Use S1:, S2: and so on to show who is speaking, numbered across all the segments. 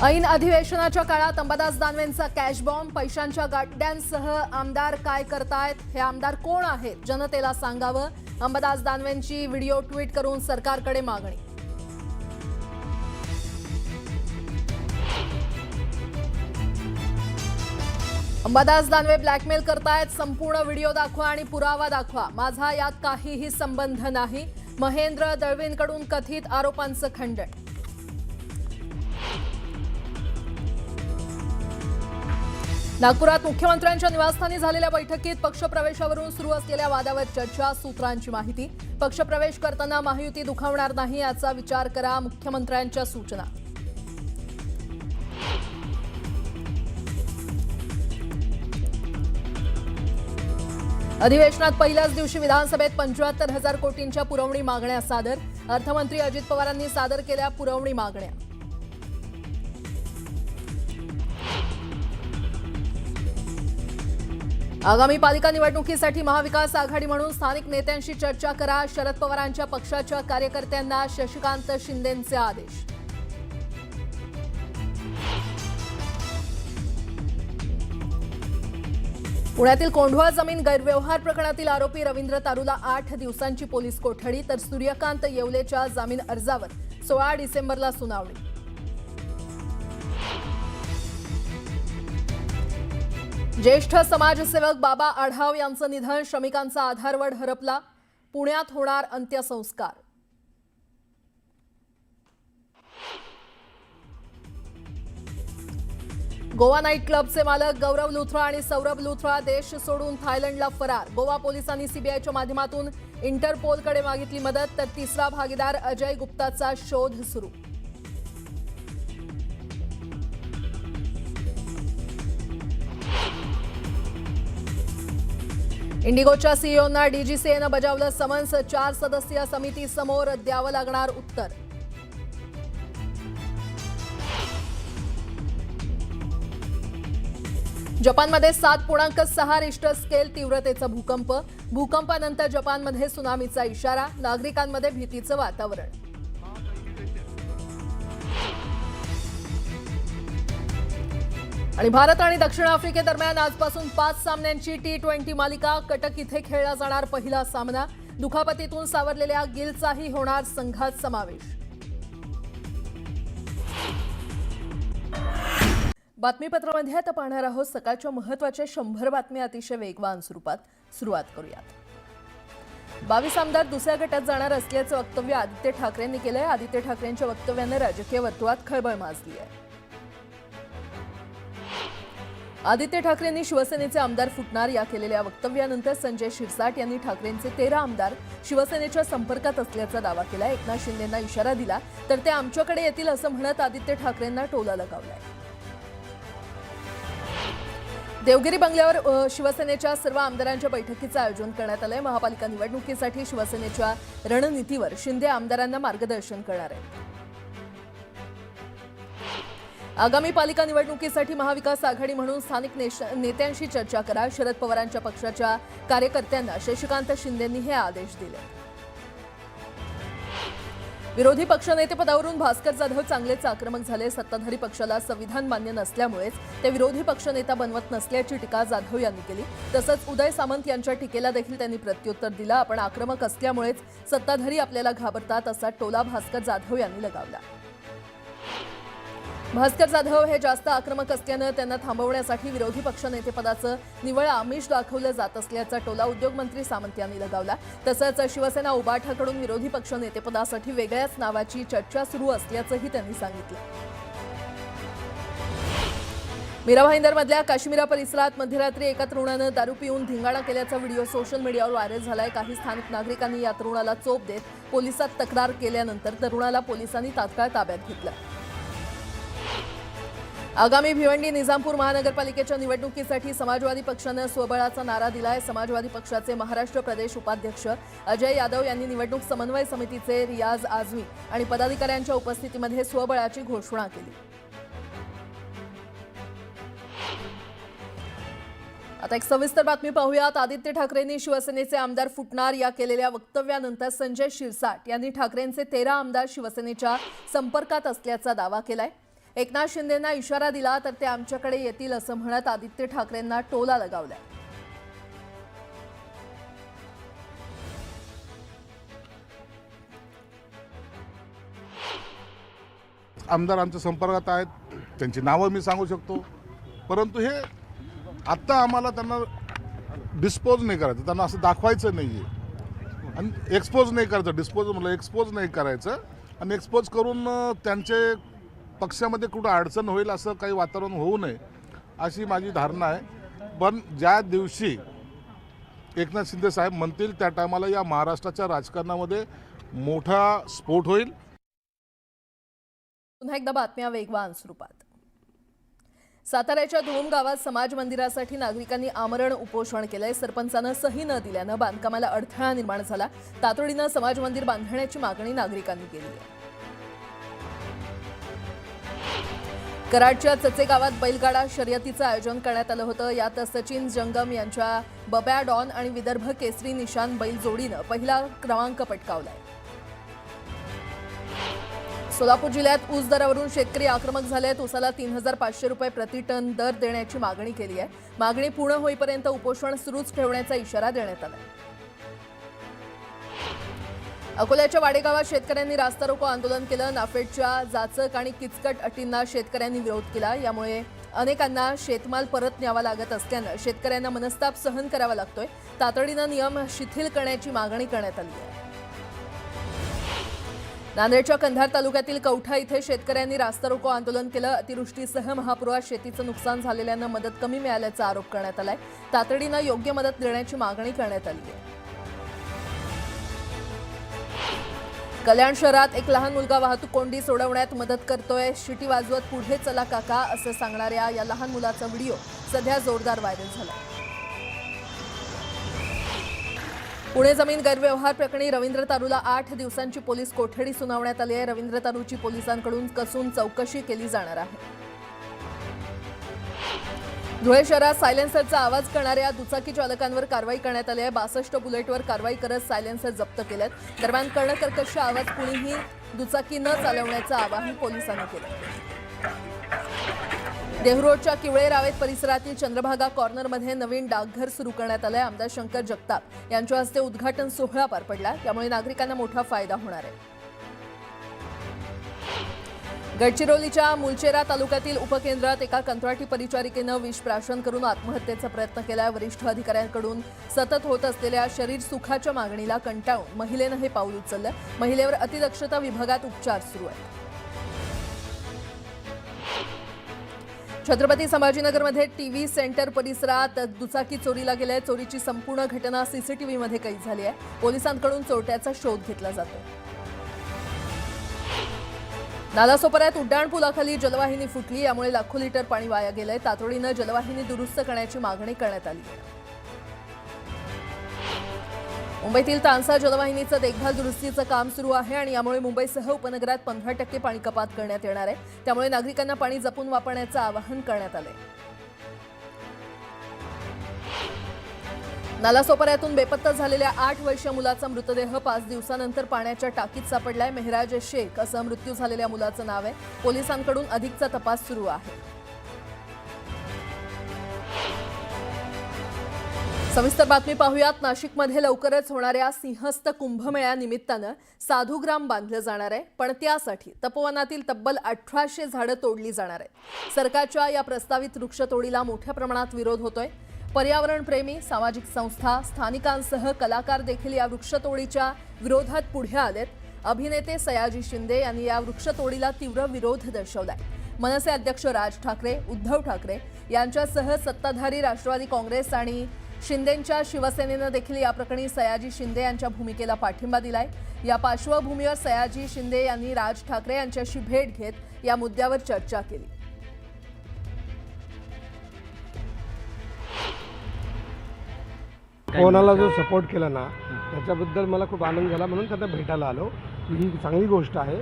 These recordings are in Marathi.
S1: ऐन अधिवेशनाच्या काळात अंबादास दानवेंचा कॅश बॉम्ब, पैशांच्या गाड्यांसह आमदार काय करतायत? हे आमदार कोण आहेत? जनतेला सांगावं. अंबादास दानवेंची व्हिडिओ ट्विट करून सरकारकडे मागणी. अंबादास दानवे ब्लॅकमेल करतायत. संपूर्ण व्हिडिओ दाखवा आणि पुरावा दाखवा. माझा यात काहीही संबंध नाही. महेंद्र दळवींकडून कथित आरोपांचं खंडन. नागपुरात मुख्यमंत्र्यांच्या निवासस्थानी झालेल्या बैठकीत पक्षप्रवेशावरून सुरू असलेल्या वादावर चर्चा. सूत्रांची माहिती. पक्षप्रवेश करताना महायुती दुखावणार नाही याचा विचार करा. मुख्यमंत्र्यांच्या सूचना. अधिवेशनात पहिल्याच दिवशी विधानसभेत 75,000 कोटींच्या पुरवणी मागण्या सादर. अर्थमंत्री अजित पवारांनी सादर केल्या पुरवणी मागण्या. आगामी पालिका निवडणुकीसाठी महाविकास आघाडी म्हणून स्थानिक नेत्यांशी चर्चा करा. शरद पवारांच्या पक्षाच्या कार्यकर्त्यांना शशिकांत शिंदेंचे आदेश. पुण्यातील कोंढवा जमीन गैरव्यवहार प्रकरणातील आरोपी रवींद्र तारूला 8 दिवसांची पोलीस कोठडी, तर सूर्यकांत येवलेच्या जामीन अर्जावर 16 डिसेंबरला सुनावणी. ज्येष्ठ समाजसेवक बाबा आढाव यांचं निधन. श्रमिकांचा आधारवड हरपला. पुण्यात होणार अंत्यसंस्कार. गोवा नाईट क्लबचे मालक गौरव लुथरा आणि सौरभ लुथरा देश सोडून थायलंडला फरार. गोवा पोलिसांनी सीबीआयच्या माध्यमातून इंटरपोलकडे मागितली मदत, तर तिसरा भागीदार अजय गुप्ताचा शोध सुरू. इंडिगोच्या सीईओंना डीजीसीएनं बजावलं समन्स. 4 सदस्यीय समितीसमोर द्यावं लागणार उत्तर. जपानमध्ये 7.6 रिश्टर स्केल तीव्रतेचा भूकंप. भूकंपानंतर जपानमध्ये सुनामीचा इशारा. नागरिकांमध्ये भीतीचं वातावरण. आणि भारत आणि दक्षिण आफ्रिकेदरम्यान आजपासून 5 सामन्यांची T20 मालिका. कटक इथे खेळला जाणार पहिला सामना. दुखापतीतून सावरलेल्या गिलचाही होणार संघात समावेश. बातमीपत्रामध्ये आता पाहणार आहोत सकाळच्या महत्त्वाच्या 100 बातम्या अतिशय वेगवान स्वरूपात. सुरुवात करूयात. 22 आमदार दुसऱ्या गटात जाणार असल्याचं वक्तव्य आदित्य ठाकरेंनी केलंय. आदित्य ठाकरेंच्या वक्तव्यानं राजकीय वर्तुळात खळबळ माजली आहे. आदित्य ठाकरेंनी शिवसेनेचे आमदार फुटणार या केलेल्या वक्तव्यानंतर संजय शिरसाट यांनी ठाकरेंचे 13 आमदार शिवसेनेच्या संपर्कात असल्याचा दावा केला. एकनाथ शिंदेंना इशारा दिला तर ते आमच्याकडे येतील असं म्हणत आदित्य ठाकरेंना टोला लगावलाय. देवगिरी बंगल्यावर शिवसेनेच्या सर्व आमदारांच्या बैठकीचं आयोजन करण्यात आलंय. महापालिका निवडणुकीसाठी शिवसेनेच्या रणनीतीवर शिंदे आमदारांना मार्गदर्शन करणार आहेत. आगामी पालिका निवडणुकीसाठी महाविकास आघाडी म्हणून स्थानिक नेत्यांशी चर्चा करा. शरद पवारांच्या पक्षाच्या कार्यकर्त्यांना शशिकांत शिंदेंनी हे आदेश दिले. विरोधी पक्षनेतेपदावरून भास्कर जाधव चांगलेच आक्रमक झाले. सत्ताधारी पक्षाला संविधान मान्य नसल्यामुळेच ते विरोधी पक्षनेता बनवत नसल्याची टीका जाधव यांनी केली. तसंच उदय सामंत यांच्या टीकेला देखील त्यांनी प्रत्युत्तर दिलं. आपण आक्रमक असल्यामुळेच सत्ताधारी आपल्याला घाबरतात असा टोला भास्कर जाधव यांनी लगावला. भास्कर जाधव हे जास्त आक्रमक असल्यानं त्यांना थांबवण्यासाठी विरोधी पक्षनेतेपदाचं निव्वळ आमिष दाखवलं जात असल्याचा टोला उद्योगमंत्री सामंत यांनी लगावला. तसंच शिवसेना उबाठाकडून विरोधी पक्षनेतेपदासाठी वेगळ्याच नावाची चर्चा सुरू असल्याचंही त्यांनी सांगितलं. मीरा भाईंदरमधल्या काश्मीरा परिसरात मध्यरात्री एका तरुणानं दारू पिऊन धिंगाणा केल्याचा व्हिडिओ सोशल मीडियावर व्हायरल झालाय. काही स्थानिक नागरिकांनी या तरुणाला चोप देत पोलिसात तक्रार केल्यानंतर तरुणाला पोलिसांनी तात्काळ ताब्यात घेतलं. आगामी भिवंडी निजामपूर महानगरपालिकेच्या निवडणुकीसाठी समाजवादी पक्षानं स्वबळाचा नारा दिलाय. समाजवादी पक्षाचे महाराष्ट्र प्रदेश उपाध्यक्ष अजय यादव यांनी निवडणूक समन्वय समितीचे रियाज आझमी आणि पदाधिकाऱ्यांच्या उपस्थितीमध्ये स्वबळाची घोषणा केली. आता एक सविस्तर बातमी पाहूयात. आदित्य ठाकरेंनी शिवसेनेचे आमदार फुटणार या केलेल्या वक्तव्यानंतर संजय शिरसाट यांनी ठाकरेंचे 13 आमदार शिवसेनेच्या संपर्कात असल्याचा दावा केलाय. एकनाथ शिंदेंना इशारा दिला तर ते आमच्याकडे येतील असं म्हणत आदित्य ठाकरेंना टोला लगावलाय.
S2: आमदार आमच्या संपर्कात आहेत, त्यांची नावं मी सांगू शकतो, परंतु हे आत्ता आम्हाला त्यांना डिस्पोज नाही करायचं, त्यांना असं दाखवायचं नाही आहे आणि एक्सपोज नाही करायचं. डिस्पोज म्हटलं एक्सपोज नाही करायचं आणि एक्सपोज करून त्यांचे पक्षामध्ये कुठं अडचण होईल असं काही वातावरण होऊ नये अशी माझी धारणा आहे. पण ज्या दिवशी एकनाथ शिंदे साहेब म्हणतील त्या टायमाला या महाराष्ट्राच्या राजकारणामध्ये मोठा स्फोट होईल.
S1: पुन्हा एकदा बातम्या वेगवान स्वरूपात. साताऱ्याच्या धोम गावात समाज मंदिरासाठी नागरिकांनी आमरण उपोषण केलंय. सरपंचानं सही न दिल्यानं बांधकामाला अडथळा निर्माण झाला. तातडीनं समाज मंदिर बांधण्याची मागणी नागरिकांनी केली आहे. कराडच्या चचे गावात बैलगाडा शर्यतीचं आयोजन करण्यात आलं होतं. यात सचिन जंगम यांच्या बब्या डॉन आणि विदर्भ केसरी निशान बैल जोडीनं पहिला क्रमांक पटकावलाय. सोलापूर जिल्ह्यात ऊस दरावरून शेतकरी आक्रमक झाले आहेत. ऊसाला 3,500 रुपये प्रति टन दर देण्याची मागणी केली आहे. मागणी पूर्ण होईपर्यंत उपोषण सुरूच ठेवण्याचा इशारा देण्यात आला. अकोल्याच्या वाडेगावात शेतकऱ्यांनी रास्ता रोको आंदोलन केलं. नाफेडच्या जाचक आणि किचकट अटींना शेतकऱ्यांनी विरोध केला. यामुळे अनेकांना शेतमाल परत न्यावा लागत असल्यानं शेतकऱ्यांना मनस्ताप सहन करावा लागतोय. तातडीनं नियम शिथिल करण्याची मागणी करण्यात आली आहे. नांदेडच्या कंधार तालुक्यातील कवठा इथे शेतकऱ्यांनी रास्ता रोको आंदोलन केलं. अतिवृष्टीसह महापुरात शेतीचं नुकसान झालेल्यांना मदत कमी मिळाल्याचा आरोप करण्यात आलाय. तातडीनं योग्य मदत देण्याची मागणी करण्यात आली आहे. कल्याण शहरात एक लहान मुलगा वाहतूक कोंडी सोडवण्यात मदत करतोय. शिटी वाजवत पुढे चला काका असं सांगणाऱ्या या लहान मुलाचा व्हिडिओ सध्या जोरदार व्हायरल झाला. पुणे जमीन गैरव्यवहार प्रकरणी रवींद्र तारूला 8 दिवसांची पोलीस कोठडी सुनावण्यात आली आहे. रवींद्र तारूची पोलिसांकडून कसून चौकशी केली जाणार आहे. धुळे शहरात सायलेन्सरचा आवाज करणाऱ्या दुचाकी चालकांवर कारवाई करण्यात आली आहे. 62 बुलेटवर कारवाई करत सायलेन्सर जप्त केलेत. दरम्यान कर्णकर्कश आवाज कुणीही दुचाकी न चालवण्याचं आवाहन पोलिसांनी केलं. देहरोडच्या किवळे रावेत परिसरातील चंद्रभागा कॉर्नरमध्ये नवीन डाकघर सुरू करण्यात आलंय. आमदार शंकर जगताप यांच्या हस्ते उद्घाटन सोहळा पार पडला. त्यामुळे नागरिकांना मोठा फायदा होणार आहे. गडचिरोलीच्या मुलचेरा तालुक्यातील उपकेंद्रात एका कंत्राटी परिचारिकेनं विषप्राशन करून आत्महत्येचा प्रयत्न केला. वरिष्ठ अधिकाऱ्यांकडून सतत होत असलेल्या शरीर सुखाच्या मागणीला कंटाळून महिलेनं हे पाऊल उचललं. महिलेवर अतिदक्षता विभागात उपचार सुरू आहेत. छत्रपती संभाजीनगरमध्ये टीव्ही सेंटर परिसरात दुचाकी चोरीला गेलाय. चोरीची संपूर्ण घटना सीसीटीव्हीमध्ये कैद झाली आहे. पोलिसांकडून चोरट्याचा शोध घेतला जातो. नालासोपाऱ्यात उड्डाणपुलाखाली जलवाहिनी फुटली. यामुळे लाखो लिटर पाणी वाया गेलंय. तातडीनं जलवाहिनी दुरुस्त करण्याची मागणी करण्यात आली आहे. मुंबईतील तानसा जलवाहिनीचं देखभाल दुरुस्तीचं काम सुरू आहे आणि यामुळे मुंबईसह उपनगरात 15% पाणी कपात करण्यात येणार आहे. त्यामुळे नागरिकांना पाणी जपून वापरण्याचं आवाहन करण्यात आलंय. नालासोपाऱ्यातून बेपत्ता झालेल्या 8 वर्षीय मुलाचा मृतदेह 5 दिवसानंतर पाण्याच्या टाकीत सापडलाय. मेहराज शेख असं मृत्यू झालेल्या मुलाचं नाव आहे. पोलिसांकडून अधिकचा तपास सुरू आहे. सविस्तर बातमी पाहूयात. नाशिकमध्ये लवकरच होणाऱ्या सिंहस्थ कुंभमेळ्यानिमित्तानं साधुग्राम बांधलं जाणार आहे. पण त्यासाठी तपोवनातील तब्बल 1800 झाडं तोडली जाणार आहेत. सरकारच्या या प्रस्तावित वृक्षतोडीला मोठ्या प्रमाणात विरोध होतोय. पर्यावरणप्रेमी, सामाजिक संस्था, स्थानिकांसह कलाकार देखील या वृक्षतोडीच्या विरोधात पुढे आलेत. अभिनेते सयाजी शिंदे यांनी या वृक्षतोडीला तीव्र विरोध दर्शवलाय. मनसे अध्यक्ष राज ठाकरे, उद्धव ठाकरे यांच्यासह सत्ताधारी राष्ट्रवादी काँग्रेस आणि शिंदेंच्या शिवसेनेनं देखील या प्रकरणी सयाजी शिंदे यांच्या भूमिकेला पाठिंबा दिलाय. या पार्श्वभूमीवर सयाजी शिंदे यांनी राज ठाकरे यांच्याशी भेट घेत या मुद्द्यावर चर्चा केली.
S3: कोणाला जो सपोर्ट केला ना त्याच्याबद्दल मला खूप आनंद झाला, म्हणून त्यांना भेटायला आलो. ही चांगली गोष्ट आहे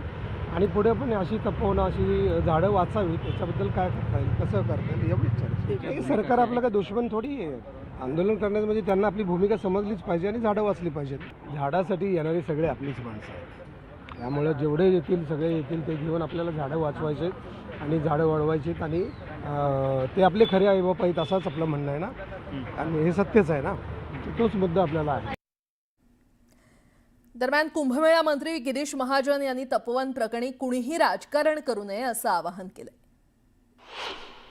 S3: आणि पुढे पण अशी तपोवन, अशी झाडं वाचावीत, याच्याबद्दल काय करता येईल, कसं करता येईल एवढीच चर्चा. सरकार आपलं काय दुश्मन थोडी आहे. आंदोलन करण्याचं म्हणजे त्यांना आपली भूमिका समजलीच पाहिजे आणि झाडं वाचली पाहिजेत. झाडासाठी येणारे सगळे आपलीच माणसं आहेत. त्यामुळे जेवढे येतील सगळे येतील ते घेऊन आपल्याला झाडं वाचवायचे. आणि झाडं वाढवायचीत आणि ते आपले खरे आई बाप आहेत असंच आपलं म्हणणं आहे ना, आणि हे सत्यच आहे ना, तोच मुद्दा आपल्याला आहे.
S1: दरम्यान कुंभमेळा मंत्री गिरीश महाजन यांनी तपोवन प्रकरणी कुणीही राजकारण करू नये असं आवाहन केलंय.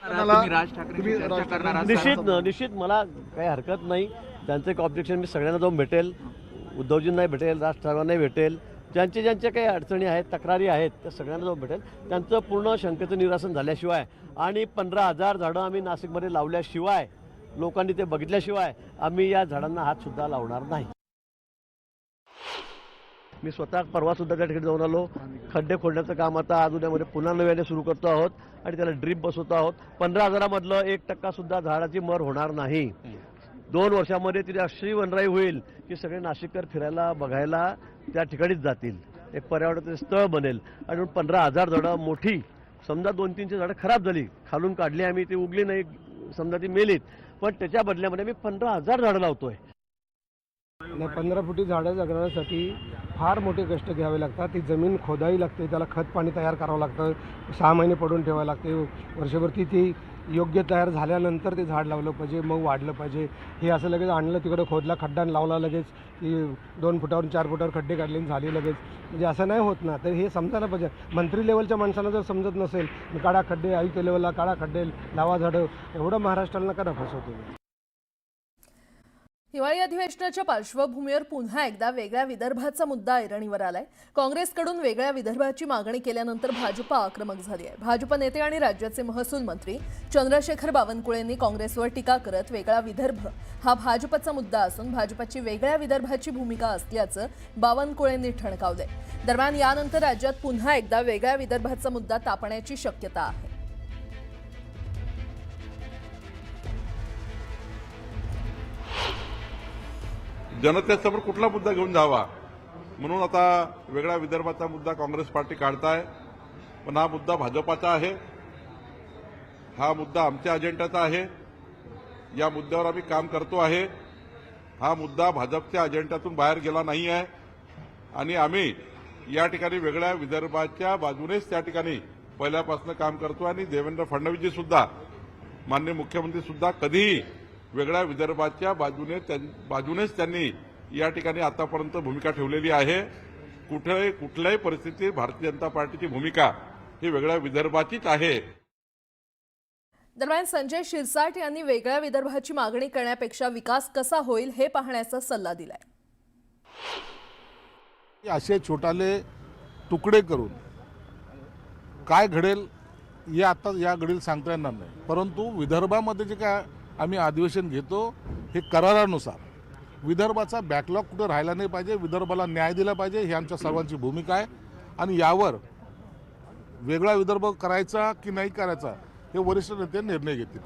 S4: तुम्ही राज ठाकरेंशी चर्चा करणार आहात?
S5: निश्चित मला काही हरकत नाही. त्यांचं एक ऑब्जेक्शन मी सगळ्यांना जाऊन भेटेल, उद्धवजींनाही भेटेल, राज ठाकरेंनाही भेटेल, ज्यांच्या काही अडचणी आहेत, तक्रारी आहेत, त्या सगळ्यांना जाऊन भेटेल. त्यांचं पूर्ण शंकेचं निरसन झाल्याशिवाय आणि 15,000 झाडं आम्ही नाशिकमध्ये लावल्याशिवाय, लोकांनी ते बघितल्याशिवाय आम्ही या झाडांना हातसुद्धा लावणार नाही. मी स्वतः परवासुद्धा त्या ठिकाणी जाऊन आलो. खड्डे खोदण्याचं काम आता आज उद्यामध्ये पुन्हा नव्याने सुरू करतो आहोत आणि त्याला ड्रीप बसवतो आहोत. 15,000मधलं 1% सुद्धा झाडाची मर होणार नाही. 2 वर्षामध्ये तिथे अशी वनराई होईल की सगळे नाशिककर फिरायला बघायला त्या ठिकाणीच जातील. एक पर्यावरणाचं स्थळ बनेल. आणि 15,000 झाडं मोठी, समजा 200-300 झाडं खराब झाली, खालून काढली आम्ही, ती उगली नाही, समजा ती मेलीत, पण त्याच्या बदल्यामध्ये मी 15,000 झाडं लावतोय.
S3: नाही, 15 फुटी झाडं जगण्यासाठी फार मोठे कष्ट घ्यावे लागतात. ती जमीन खोदावी लागते, त्याला खत पाणी तयार करावं लागतं, 6 महिने पडून ठेवावं लागते, वर्षभर ती योग्य तयार झाल्यानंतर ते झाड लावलं पाहिजे, मग वाढलं पाहिजे. हे असं लगेच आणलं, तिकडे खोदला, खड्डा लावला, लगेच ती 2 फुटावरून 4 फुटावर खड्डे काढले आणि झाली लगेच, म्हणजे असं नाही होत ना. तर हे समजायला पाहिजे. मंत्री लेवलच्या माणसांना जर समजत नसेल, काढा खड्डे, आयुक्त लेवलला काढा खड्डे, लावा झाडं, एवढं महाराष्ट्राला नका फसवतो.
S1: हिवाळी अधिवेशनाच्या पार्श्वभूमीवर पुन्हा एकदा वेगळ्या विदर्भाचा मुद्दा ऐरणीवर आलाय. काँग्रेसकडून वेगळ्या विदर्भाची मागणी केल्यानंतर भाजप आक्रमक झाली आहे. भाजप नेते आणि राज्याचे महसूल मंत्री चंद्रशेखर बावनकुळेंनी काँग्रेसवर टीका करत वेगळा विदर्भ हा भाजपचा मुद्दा असून भाजपची वेगळ्या विदर्भाची भूमिका असल्याचं बावनकुळेंनी ठणकावलंय. दरम्यान यानंतर राज्यात पुन्हा एकदा वेगळ्या विदर्भाचा मुद्दा तापण्याची शक्यता आहे.
S2: जनतेसमोर कुठला मुद्दा घेऊन जावा म्हणून आता वेगळ्या विदर्भाचा मुद्दा काँग्रेस पार्टी काढताय. पण हा मुद्दा भाजपाचा आहे, हा मुद्दा आमच्या अजेंड्याचा आहे, या मुद्द्यावर आम्ही काम करतो आहे. हा मुद्दा भाजपच्या अजेंड्यातून बाहेर गेला नाही आहे आणि आम्ही या ठिकाणी वेगळ्या विदर्भाच्या बाजूनेच त्या ठिकाणी पहिल्यापासून काम करतो. आणि देवेंद्र फडणवीसजी सुद्धा, माननीय मुख्यमंत्री सुद्धा कधीही वेगळ्या विदर्भाच्या बाजूनेच त्यांनी या ठिकाणी आतापर्यंत भूमिका ठेवलेली आहे. कुठल्याही परिस्थितीत भारतीय जनता पार्टीची भूमिका ही वेगळ्या विदर्भाचीच आहे.
S1: दरम्यान संजय शिरसाट यांनी वेगळ्या विदर्भाची मागणी करण्यापेक्षा विकास कसा होईल हे पाहण्याचा सल्ला दिलाय.
S2: असे छोटाले तुकडे करून काय घडेल हे आता या घडीला सांगता येणार नाही. परंतु विदर्भामध्ये जे काय आम्ही अधिवेशन घेतो हे करारानुसार विदर्भाचा बॅकलॉग कुठे राहिला नाही पाहिजे, विदर्भाला न्याय दिला पाहिजे, ही आमच्या सर्वांची भूमिका आहे. आणि यावर वेगळा विदर्भ करायचा की नाही करायचा हे वरिष्ठ नेते निर्णय घेतील.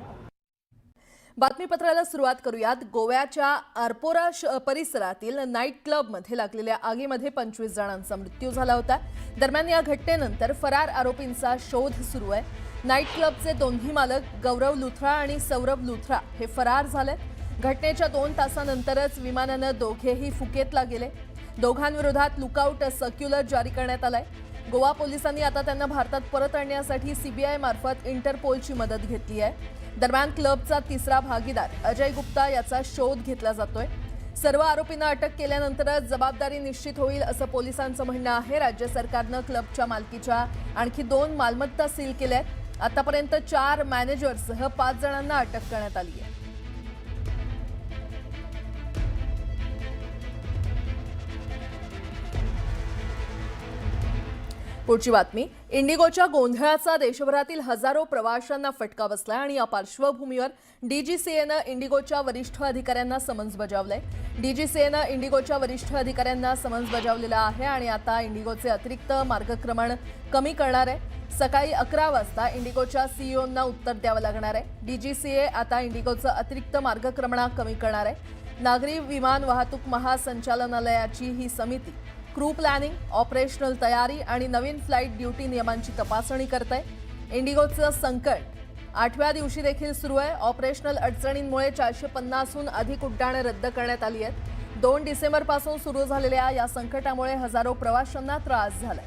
S1: बातमीपत्राला सुरुवात करूयात. गोव्याच्या आरपोरा परिसरातील नाईट क्लबमध्ये लागलेल्या आगीमध्ये 25 जणांचा मृत्यू झाला होता. दरम्यान या घटनेनंतर फरार आरोपींचा शोध सुरू आहे. नाईट क्लबचे दोन्ही मालक गौरव लुथरा आणि सौरभ लुथरा हे फरार झाले. घटनेच्या 2 तासानंतरच विमानानं दोघेही फुकेतला गेले. दोघांविरोधात लुकआउट सर्क्युलर जारी करण्यात आलाय. गोवा पोलिसांनी आता त्यांना भारतात परत आणण्यासाठी सीबीआय मार्फत इंटरपोलची मदत घेतली आहे. दरम्यान क्लबचा 3रा भागीदार अजय गुप्ता याचा शोध घेतला जातोय. सर्व आरोपींना अटक केल्यानंतरच जबाबदारी निश्चित होईल असं पोलिसांचं म्हणणं आहे. राज्य सरकारनं क्लबच्या मालकीच्या आणखी 2 मालमत्ता सील केल्या आहेत. आतापर्यंत 4 मॅनेजरसह 5 जणांना अटक करण्यात आली आहे. पुढची बातमी. इंडिगोच्या गोंधळाचा देशभरातील हजारो प्रवाशांना फटका बसलाय आणि या पार्श्वभूमीवर डीजीसीएनं इंडिगोच्या वरिष्ठ अधिकाऱ्यांना समन्स बजावलंय. डीजीसीएनं इंडिगोच्या वरिष्ठ अधिकाऱ्यांना समन्स बजावलेला आहे आणि आता इंडिगोचे अतिरिक्त मार्गक्रमण कमी करणार आहे. सकाळी 11 वाजता इंडिगोच्या सीईओंना उत्तर द्यावं लागणार आहे. डीजीसीए आता इंडिगोचं अतिरिक्त मार्गक्रमण कमी करणार आहे. नागरी विमान वाहतूक महासंचालनालयाची ही समिती क्रू प्लॅनिंग, ऑपरेशनल तयारी आणि नवीन फ्लाईट ड्युटी नियमांची तपासणी करत आहे. इंडिगोचं संकट 8व्या दिवशी देखील सुरू आहे. ऑपरेशनल अडचणींमुळे 450हून अधिक उड्डाणं रद्द करण्यात आली आहेत. 2 डिसेंबरपासून सुरू झालेल्या या संकटामुळे हजारो प्रवाशांना त्रास झालाय.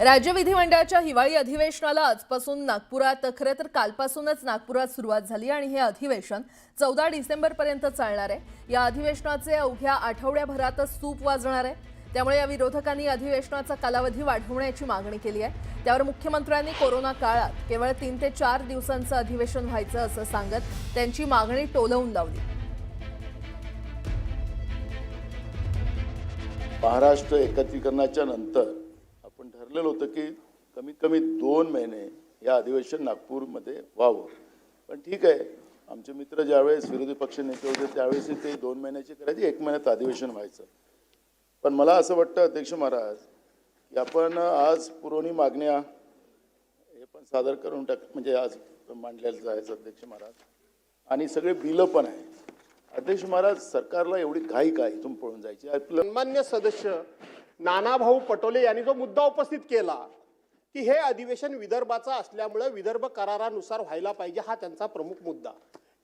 S1: राज्य विधिमंडळाच्या हिवाळी अधिवेशनाला आजपासून नागपुरात, खरं तर कालपासूनच नागपुरात सुरुवात झाली आणि हे अधिवेशन 14 डिसेंबरपर्यंत चालणार आहे. या अधिवेशनाचे अवघ्या आठवड्याभरातच सूप वाजणार आहे. त्यामुळे या विरोधकांनी अधिवेशनाचा कालावधी वाढवण्याची मागणी केली आहे. त्यावर मुख्यमंत्र्यांनी कोरोना काळात केवळ 3 ते 4 दिवसांचं अधिवेशन व्हायचं असं सांगत त्यांची मागणी टोलवून लावली.
S6: महाराष्ट्र एकत्रीकरणाच्या नंतर आपण ठरलेलं होतं की कमीत कमी 2 महिने या अधिवेशन नागपूरमध्ये व्हावं. पण ठीक आहे, आमचे मित्र ज्यावेळेस विरोधी पक्ष नेते होते त्यावेळेस ते 2 महिन्याची करायची, 1 महिन्यात अधिवेशन व्हायचं. पण मला असं वाटतं अध्यक्ष महाराज की आपण आज पुरवणी मागण्या हे पण सादर करून म्हणजे आज मांडलेलं जायचं अध्यक्ष महाराज, आणि सगळे बिलं पण आहे. अध्यक्ष महाराज, सरकारला एवढी घाई काय इथून पळून जायची?
S7: सन्मान्य सदस्य नानाभाऊ पटोले यांनी जो मुद्दा उपस्थित केला की हे अधिवेशन विदर्भाचा असल्यामुळे विदर्भ करारानुसार व्हायला पाहिजे, हा त्यांचा प्रमुख मुद्दा.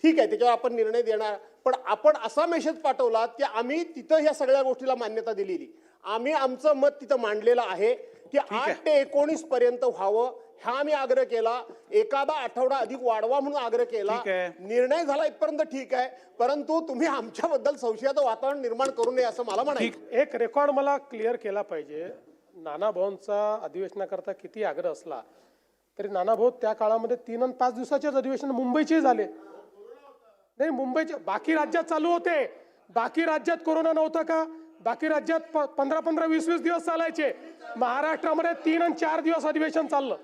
S7: ठीक आहे, त्याच्यावर आपण निर्णय देणार. पण आपण असा मेसेज पाठवला की आम्ही तिथं ह्या सगळ्या गोष्टीला मान्यता दिलेली, आम्ही आमचं मत तिथं मांडलेलं आहे की 8 ते 19 पर्यंत व्हावं, हा आम्ही आग्रह केला. एखादा आठवडा अधिक वाढवा म्हणून आग्रह केला. निर्णय झाला इथपर्यंत ठीक आहे, परंतु तुम्ही आमच्याबद्दल संशयाचं वातावरण निर्माण करू नये असं मला म्हणायचं.
S8: एक रेकॉर्ड मला क्लिअर केला पाहिजे. नानाभाऊंचा अधिवेशनाकरता किती आग्रह असला तरी नानाभाऊ त्या काळामध्ये 3 आणि 5 दिवसाचेच अधिवेशन मुंबईचे झाले नाही. मुंबईचे बाकी राज्यात चालू होते. बाकी राज्यात कोरोना नव्हता का? बाकी राज्यात 15-15, 20-20 दिवस चालायचे. महाराष्ट्रामध्ये 3 आणि 4 दिवस अधिवेशन चाललं.